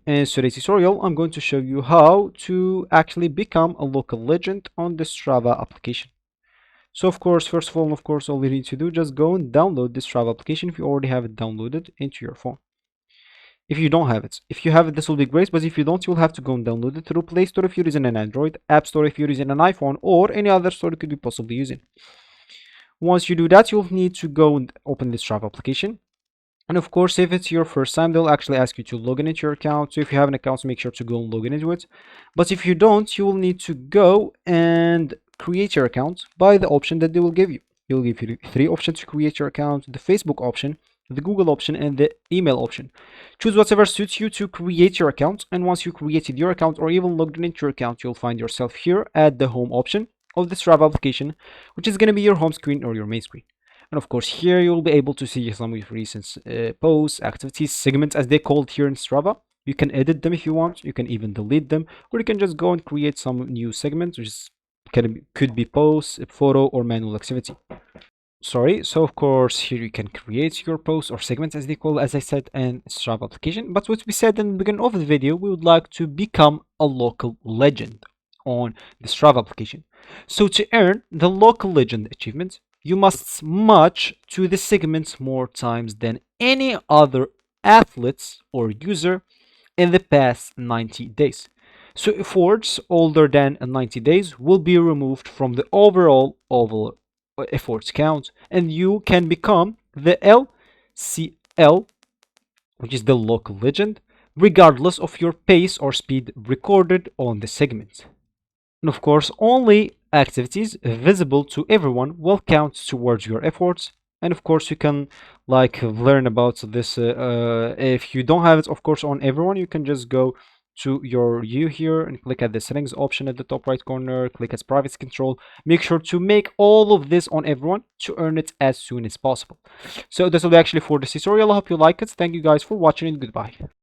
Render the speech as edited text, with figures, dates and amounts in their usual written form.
In today's tutorial, I'm going to show you how to actually become a local legend on the Strava application. So of course, first of all, all you need to do, just go and download this Strava application if you already have it downloaded into your phone. If you don't have it, if you have it, this will be great, but if you don't, you'll have to go and download it through Play Store if you're using an Android, App Store if you're using an iPhone, or any other store you could be possibly using. Once you do that, you'll need to go and open this Strava application. And of course, if it's your first time, they'll actually ask you to log in into your account. So if you have an account, make sure to go and log in into it. But if you don't, you will need to go and create your account by the option that they will give you. They'll give you three options to create your account: the Facebook option, the Google option, and the email option. Choose whatever suits you to create your account. And once you created your account or even logged in into your account, you'll find yourself here at the home option of the Strava application, which is going to be your home screen or your main screen. And of course, here you'll be able to see some of your recent posts, activities, segments, as they called here in Strava. You can edit them if you want. You can even delete them, or you can just go and create some new segments, which could be posts, a photo, or manual activity. Sorry. So of course, here you can create your posts or segments, as they call, as I said, in Strava application. But what we said in the beginning of the video, we would like to become a local legend on the Strava application. So to earn the local legend achievement, you must smudge to the segments more times than any other athletes or user in the past 90 days. So efforts older than 90 days will be removed from the overall efforts count, and you can become the LCL, which is the local legend, regardless of your pace or speed recorded on the segment. And of course, only activities visible to everyone will count towards your efforts. And of course, you can learn about this. If you don't have it, of course, on everyone, you can just go to your view here and click at the settings option at the top right corner, click as privacy control. Make sure to make all of this on everyone to earn it as soon as possible. So this will be actually for this tutorial. I hope you like it. Thank you guys for watching, and goodbye.